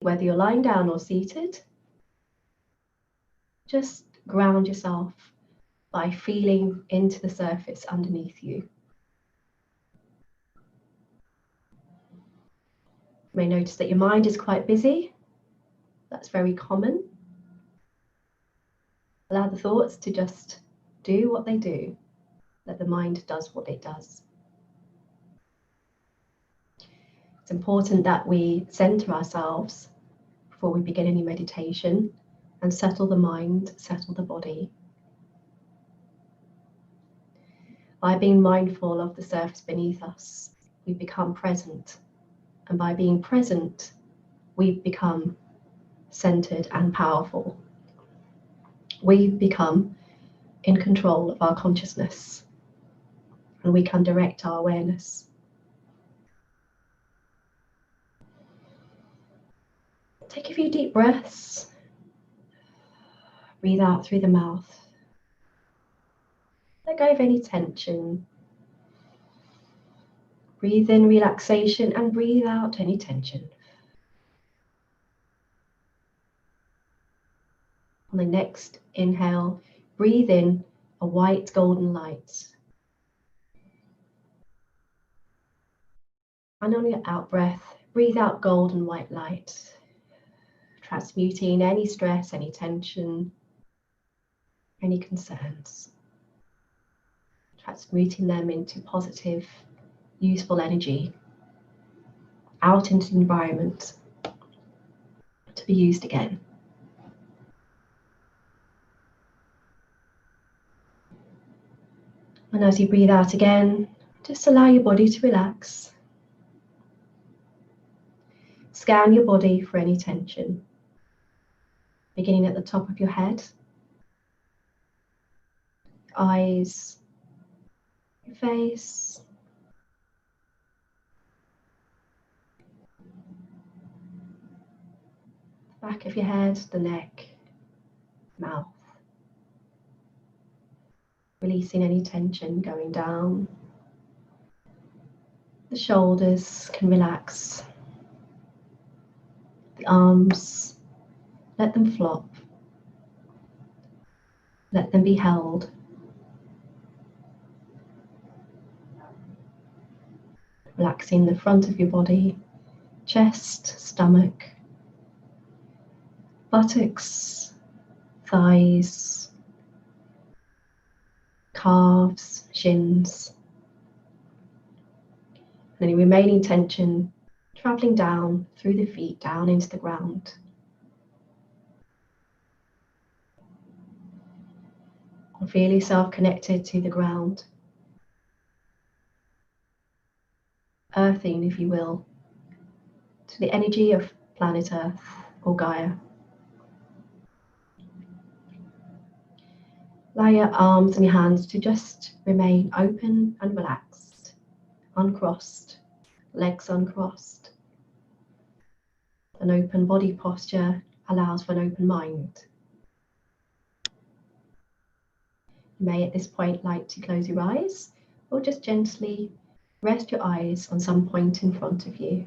Whether you're lying down or seated, just ground yourself by feeling into the surface underneath you. You may notice that your mind is quite busy. That's very common. Allow the thoughts to just do what they do. Let the mind does what it does. It's important that we center ourselves before we begin any meditation and settle the mind, settle the body. By being mindful of the surface beneath us, we become present. And by being present, we become centered and powerful. We become in control of our consciousness, and we can direct our awareness. Take a few deep breaths. Breathe out through the mouth. Let go of any tension. Breathe in relaxation and breathe out any tension. On the next inhale, breathe in a white golden light. And on your out breath, breathe out golden white light, transmuting any stress, any tension, any concerns, transmuting them into positive, useful energy out into the environment to be used again. And as you breathe out again, just allow your body to relax. Scan your body for any tension, beginning at the top of your head, eyes, your face, the back of your head, the neck, mouth. Releasing any tension going down. The shoulders can relax. The arms, let them flop. Let them be held. Relaxing the front of your body, chest, stomach, buttocks, thighs, calves, shins. And any remaining tension traveling down through the feet, down into the ground. And feel yourself connected to the ground. Earthing, if you will, to the energy of planet Earth or Gaia. Allow your arms and your hands to just remain open and relaxed, uncrossed, legs uncrossed. An open body posture allows for an open mind. You may at this point like to close your eyes or just gently rest your eyes on some point in front of you.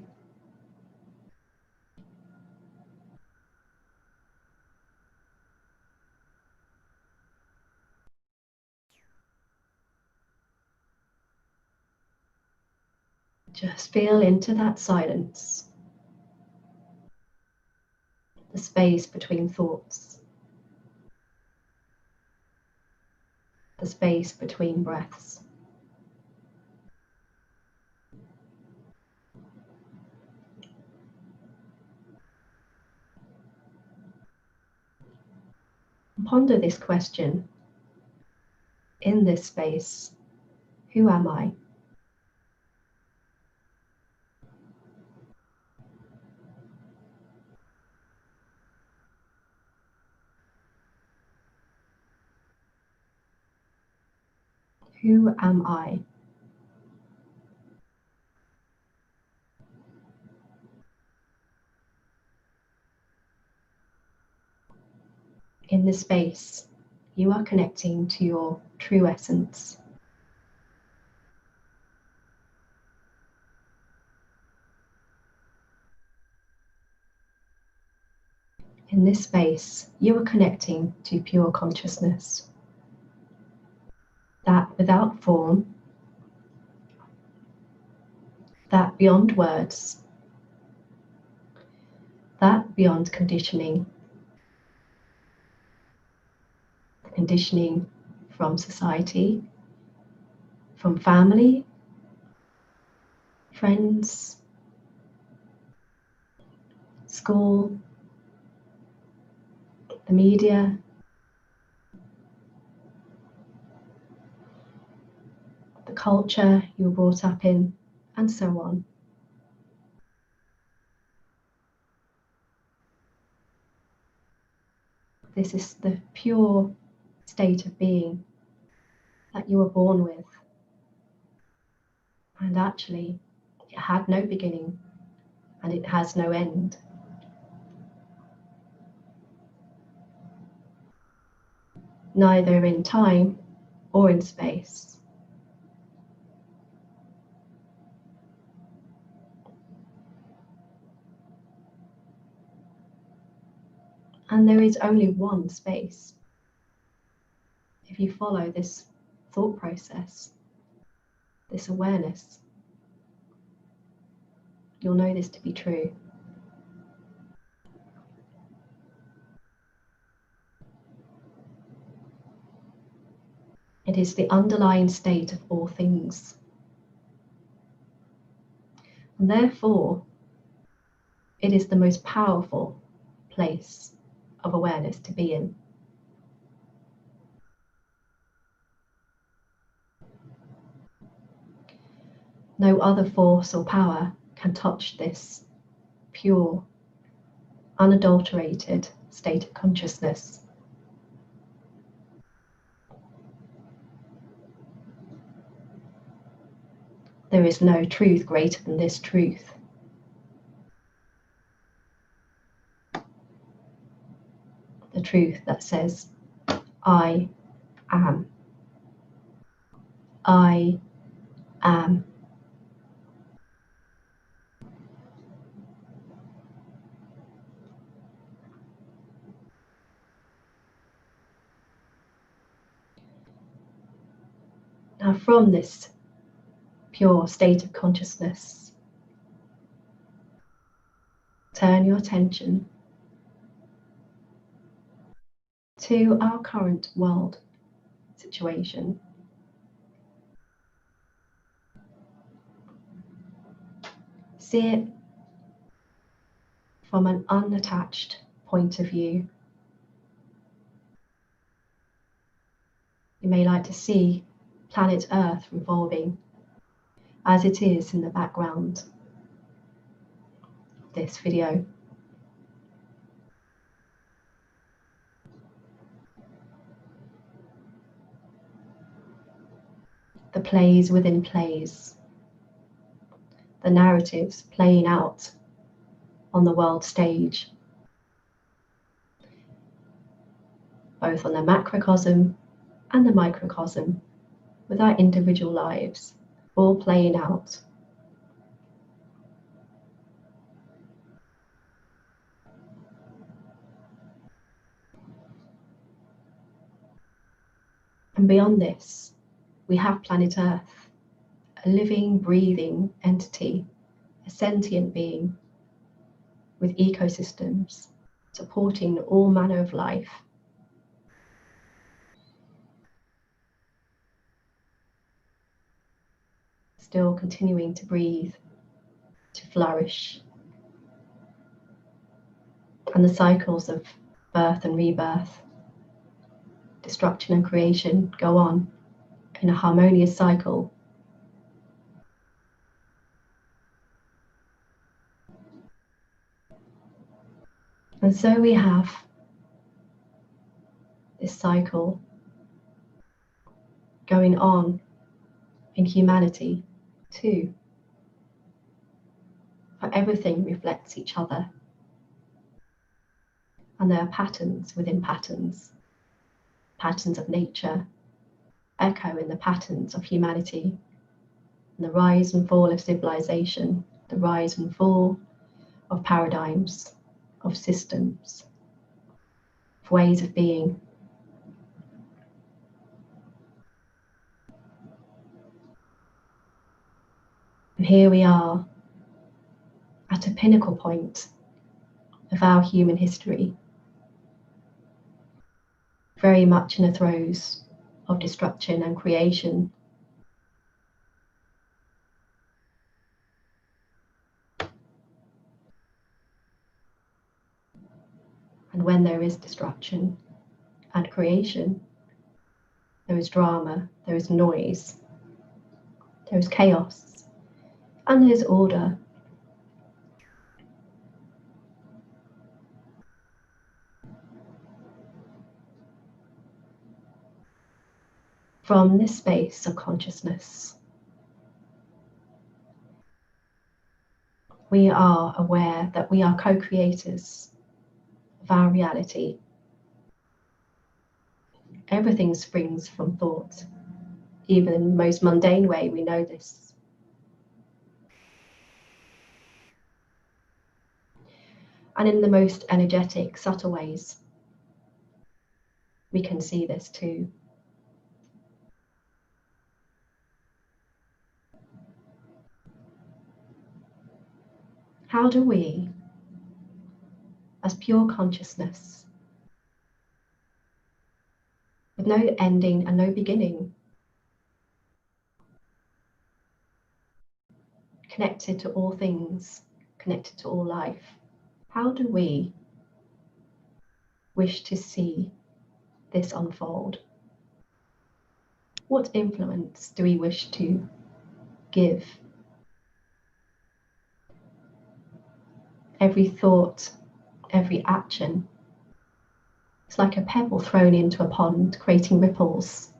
Just feel into that silence, the space between thoughts, the space between breaths. Ponder this question. In this space, who am I? Who am I? In this space, you are connecting to your true essence. In this space, you are connecting to pure consciousness, that without form, that beyond words, that beyond conditioning, conditioning from society, from family, friends, school, the media, the culture you were brought up in, and so on. This is the pure state of being that you were born with. And actually, it had no beginning and it has no end. Neither in time or in space. And there is only one space. If you follow this thought process, this awareness, you'll know this to be true. It is the underlying state of all things. And therefore, it is the most powerful place of awareness to be in. No other force or power can touch this pure, unadulterated state of consciousness. There is no truth greater than this truth. The truth that says, I am. I am. Now, from this pure state of consciousness, turn your attention to our current world situation. See it from an unattached point of view. You may like to see planet Earth revolving as it is in the background of this video. The plays within plays, the narratives playing out on the world stage, both on the macrocosm and the microcosm, with our individual lives all playing out. And beyond this, we have planet Earth, a living, breathing entity, a sentient being with ecosystems supporting all manner of life. Still continuing to breathe, to flourish. And the cycles of birth and rebirth, destruction and creation go on in a harmonious cycle. And so we have this cycle going on in humanity too. For everything reflects each other. And there are patterns within patterns, patterns of nature, echo in the patterns of humanity, and the rise and fall of civilization, the rise and fall of paradigms, of systems. of ways of being. And here we are at a pinnacle point of our human history, very much in the throes of destruction and creation. And when there is destruction and creation, there is drama, there is noise, there is chaos, and there is order. From this space of consciousness, we are aware that we are co-creators of our reality. Everything springs from thought. Even in the most mundane way, we know this. And in the most energetic, subtle ways, we can see this too. How do we, as pure consciousness, with no ending and no beginning, connected to all things, connected to all life, how do we wish to see this unfold? What influence do we wish to give? Every thought, every action, it's like a pebble thrown into a pond, creating ripples.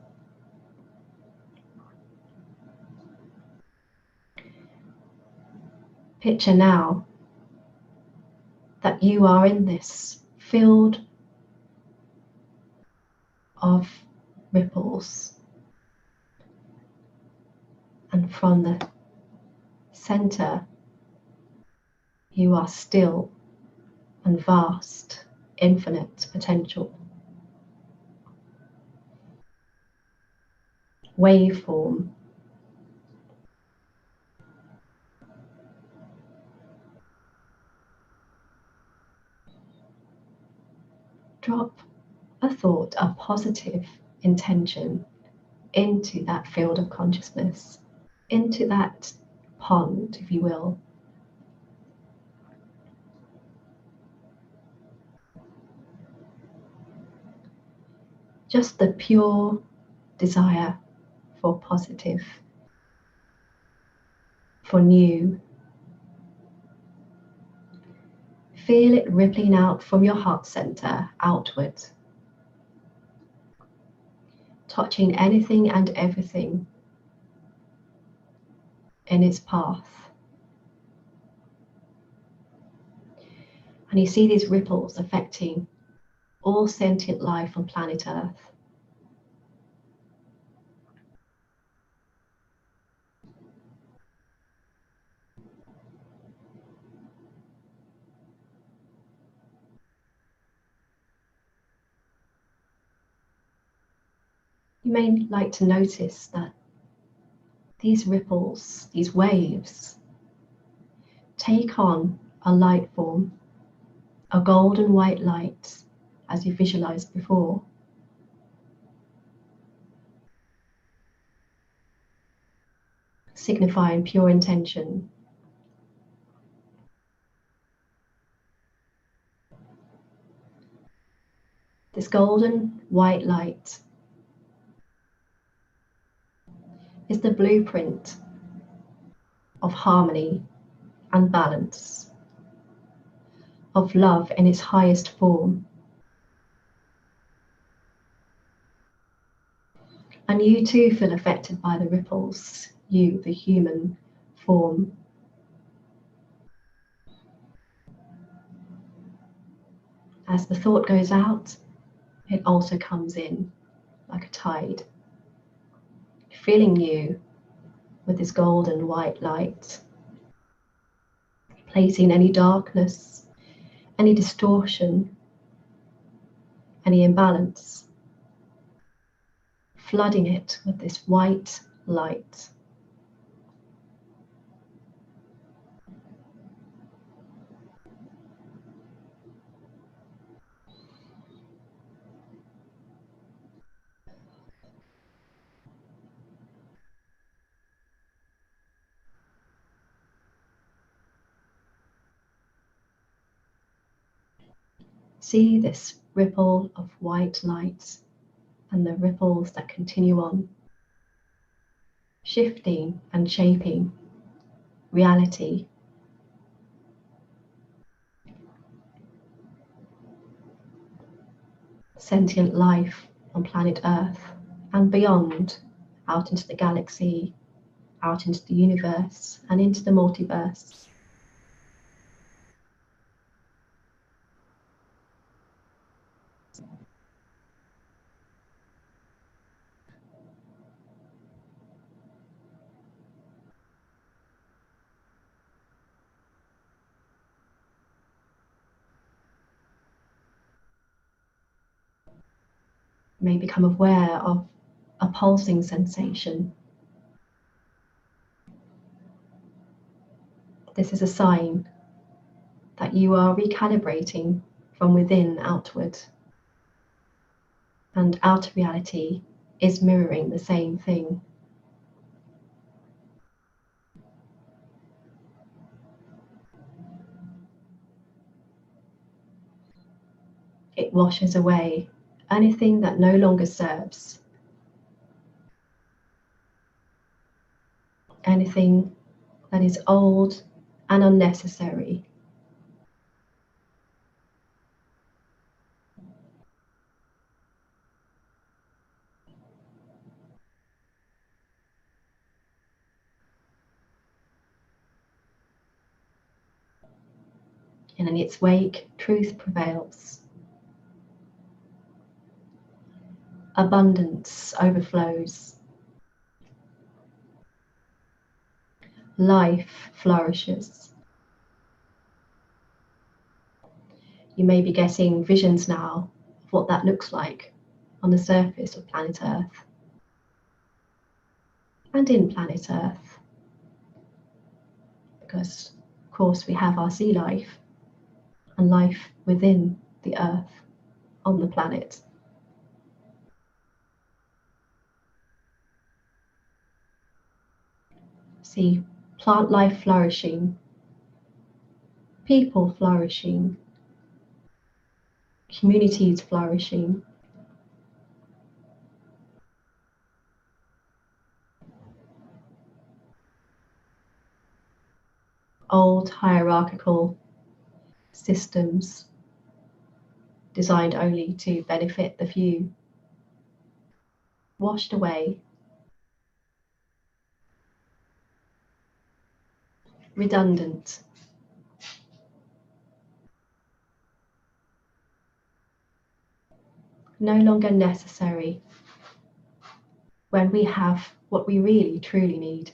Picture now that you are in this field of ripples, and from the center you are still and vast, infinite potential. Waveform. Drop a thought, a positive intention into that field of consciousness, into that pond, if you will. Just the pure desire for positive, for new. Feel it rippling out from your heart center outward, touching anything and everything in its path. And you see these ripples affecting all sentient life on planet Earth. You may like to notice that these ripples, these waves, take on a light form, a golden white light, as you visualized before. Signifying pure intention. This golden white light is the blueprint of harmony and balance, of love in its highest form. And you too feel affected by the ripples, you, the human form. As the thought goes out, it also comes in like a tide, filling you with this golden white light, placing any darkness, any distortion, any imbalance, flooding it with this white light. See this ripple of white light and the ripples that continue on, shifting and shaping reality. Sentient life on planet Earth and beyond, out into the galaxy, out into the universe and into the multiverse. You may become aware of a pulsing sensation. This is a sign that you are recalibrating from within outward, and outer reality is mirroring the same thing. It washes away anything that no longer serves, anything that is old and unnecessary. And in its wake, truth prevails. Abundance overflows. Life flourishes. You may be getting visions now of what that looks like on the surface of planet Earth and in planet Earth. Because, of course, we have our sea life and life within the Earth on the planet. See plant life flourishing, people flourishing, communities flourishing. Old hierarchical systems designed only to benefit the few, washed away. Redundant. No longer necessary when we have what we really truly need.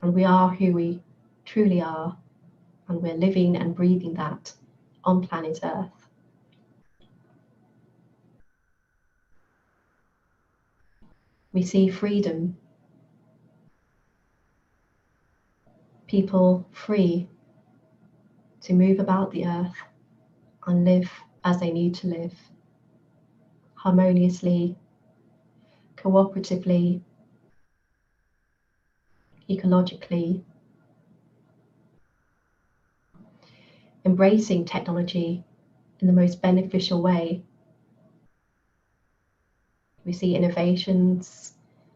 And we are who we truly are, and we're living and breathing that on planet Earth. We see freedom, people free to move about the earth and live as they need to live, harmoniously, cooperatively, ecologically, embracing technology in the most beneficial way. We see innovations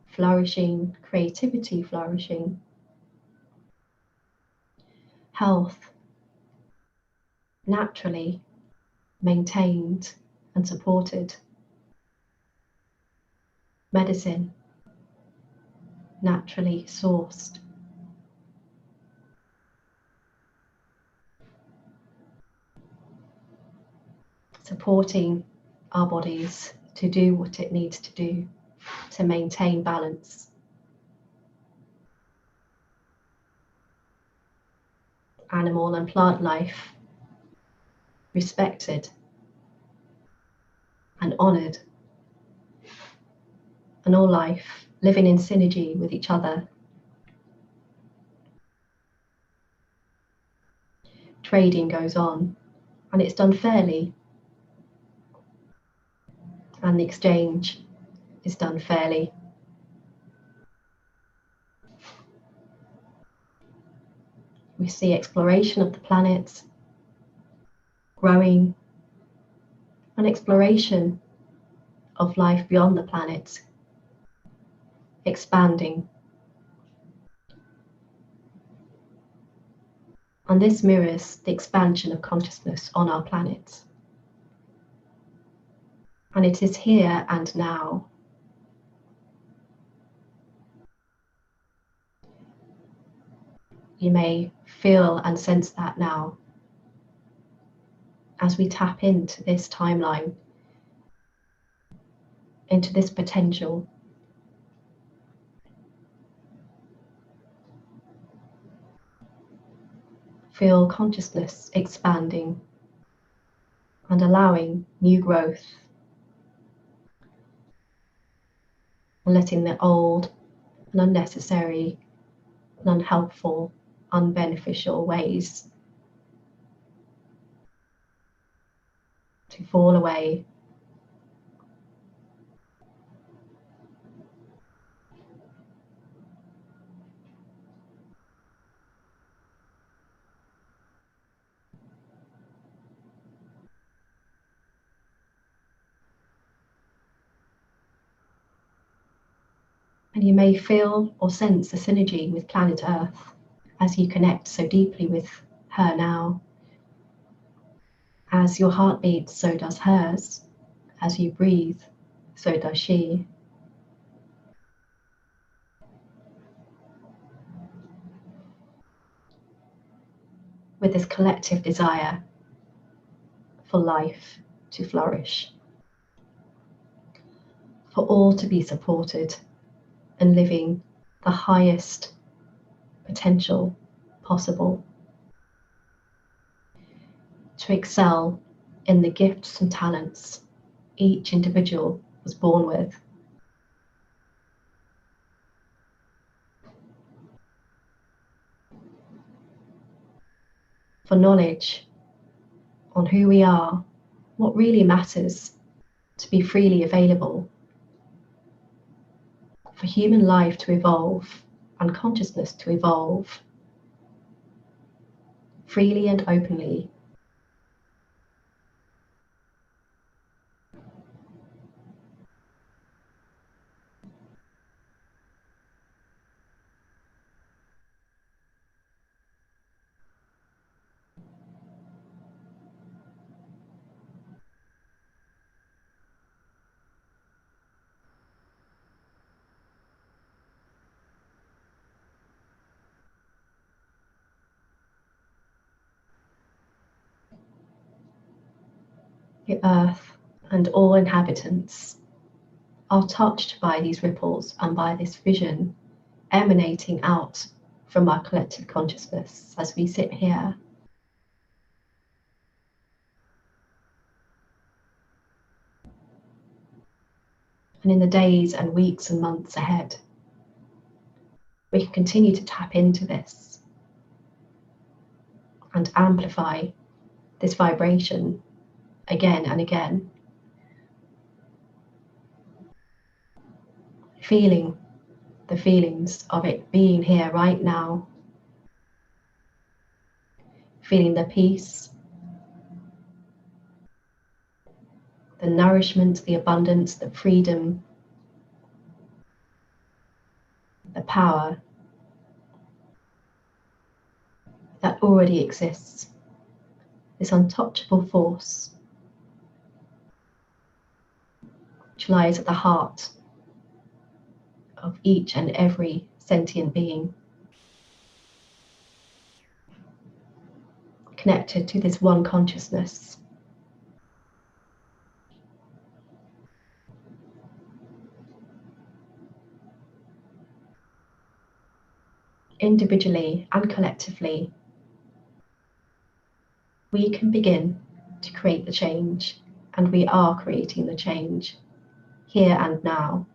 flourishing, creativity flourishing, health naturally maintained and supported, medicine naturally sourced, supporting our bodies to do what it needs to do to maintain balance. Animal and plant life respected, honoured, and all life living in synergy with each other. Trading goes on, and it's done fairly, and the exchange is done fairly. We see exploration of the planet growing, and exploration of life beyond the planet expanding. And this mirrors the expansion of consciousness on our planet. And it is here and now. You may feel and sense that now as we tap into this timeline, into this potential. Feel consciousness expanding and allowing new growth, and letting the old and unnecessary and unhelpful, unbeneficial ways to fall away. And you may feel or sense a synergy with planet Earth as you connect so deeply with her now. As your heart beats, so does hers. As you breathe, so does she. With this collective desire for life to flourish, for all to be supported and living the highest potential possible, to excel in the gifts and talents each individual was born with. For knowledge on who we are, what really matters, to be freely available. For human life to evolve and consciousness to evolve freely and openly. The earth and all inhabitants are touched by these ripples and by this vision emanating out from our collective consciousness as we sit here. And in the days and weeks and months ahead, we can continue to tap into this and amplify this vibration again and again, feeling the feelings of it being here right now, feeling the peace, the nourishment, the abundance, the freedom, the power that already exists, this untouchable force which lies at the heart of each and every sentient being, connected to this one consciousness. Individually and collectively, we can begin to create the change And we are creating the change here and now.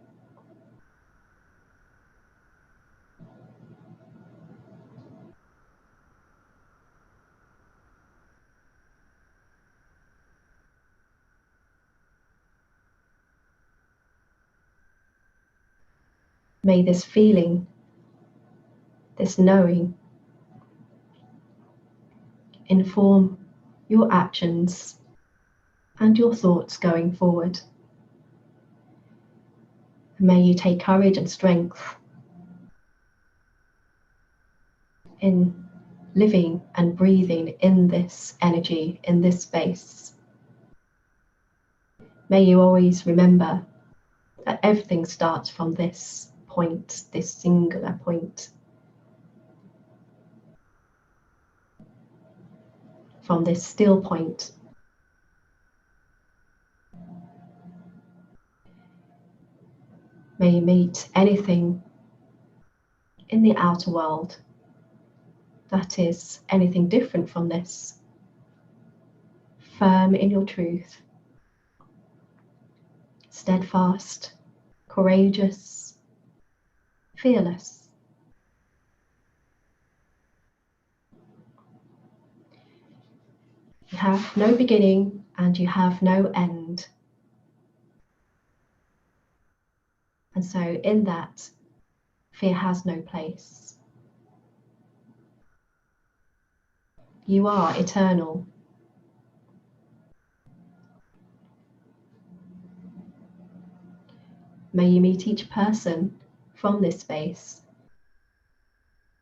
May this feeling, this knowing, inform your actions and your thoughts going forward. May you take courage and strength in living and breathing in this energy, in this space. May you always remember that everything starts from this point, this singular point. From this still point. May you meet anything in the outer world that is anything different from this. Firm in your truth, steadfast, courageous, fearless. You have no beginning and you have no end. And so in that, fear has no place. You are eternal. May you meet each person from this space,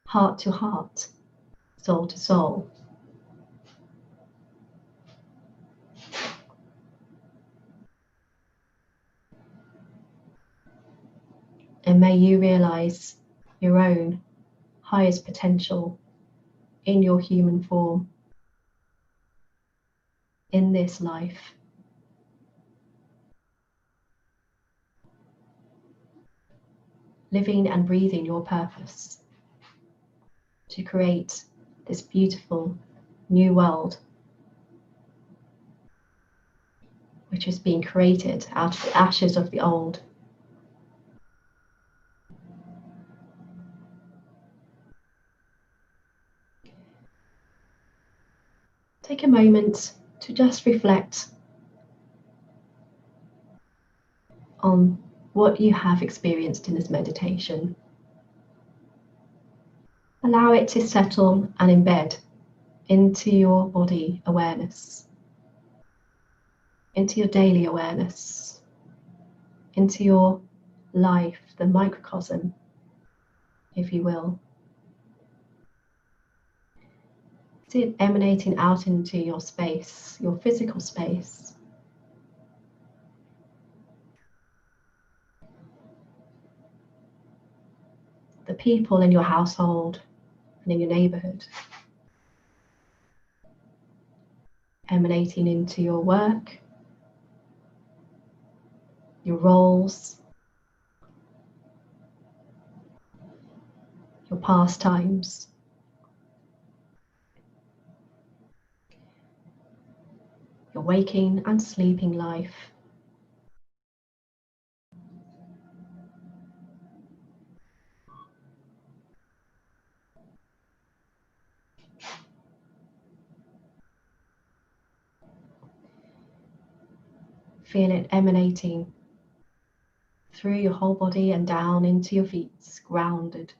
heart to heart, soul to soul. And may you realize your own highest potential in your human form, in this life. Living and breathing your purpose to create this beautiful new world, which is being created out of the ashes of the old. Take a moment to just reflect on what you have experienced in this meditation. Allow it to settle and embed into your body awareness, into your daily awareness, into your life, the microcosm, if you will. See it emanating out into your space, your physical space. The people in your household and in your neighborhood. Emanating into your work, your roles, your pastimes. Your waking and sleeping life. Feel it emanating through your whole body and down into your feet, grounded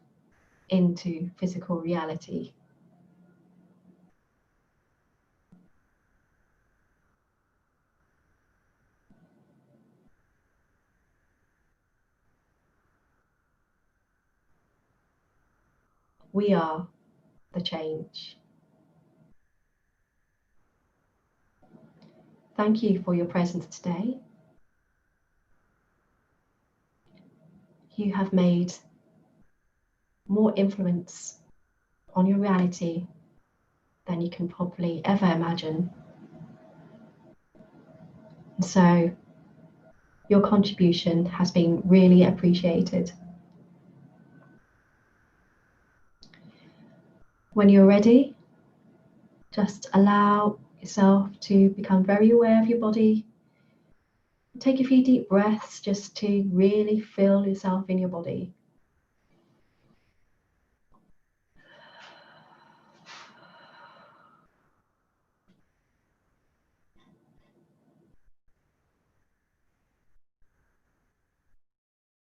into physical reality. We are the change. Thank you for your presence today. You have made more influence on your reality than you can probably ever imagine. And so your contribution has been really appreciated. When you're ready, just allow yourself to become very aware of your body Take a few deep breaths just to really feel yourself in your body.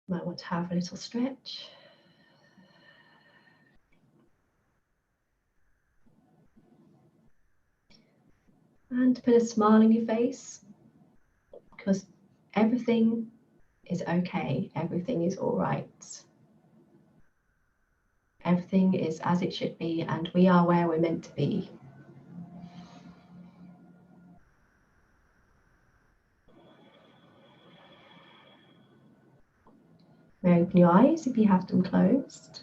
Might want to have a little stretch. And put a smile on your face, because everything is okay. Everything is all right. Everything is as it should be, and we are where we're meant to be. Now open your eyes if you have them closed.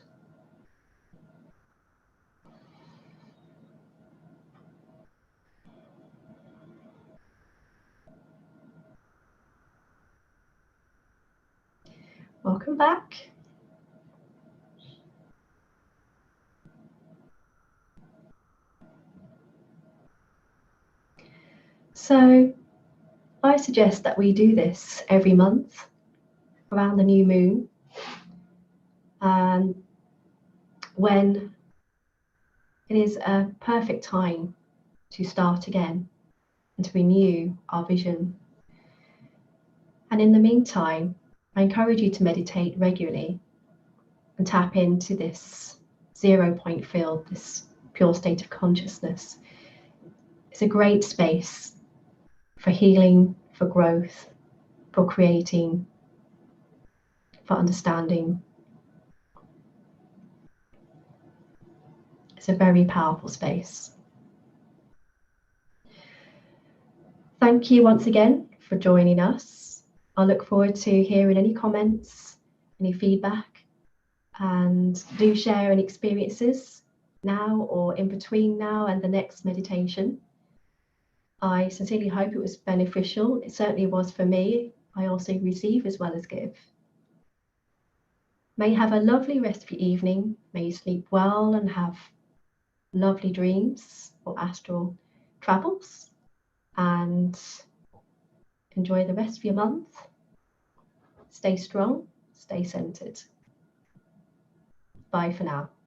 Welcome back. So I suggest that we do this every month around the new moon, when it is a perfect time to start again and to renew our vision. And in the meantime, I encourage you to meditate regularly and tap into this 0 point field, this pure state of consciousness. It's a great space for healing, for growth, for creating, for understanding. It's a very powerful space. Thank you once again for joining us. I look forward to hearing any comments, any feedback, and do share any experiences now or in between now and the next meditation. I sincerely hope it was beneficial. It certainly was for me. I also receive as well as give. May you have a lovely rest of your evening. May you sleep well and have lovely dreams or astral travels, and enjoy the rest of your month. Stay strong, stay centered. Bye for now.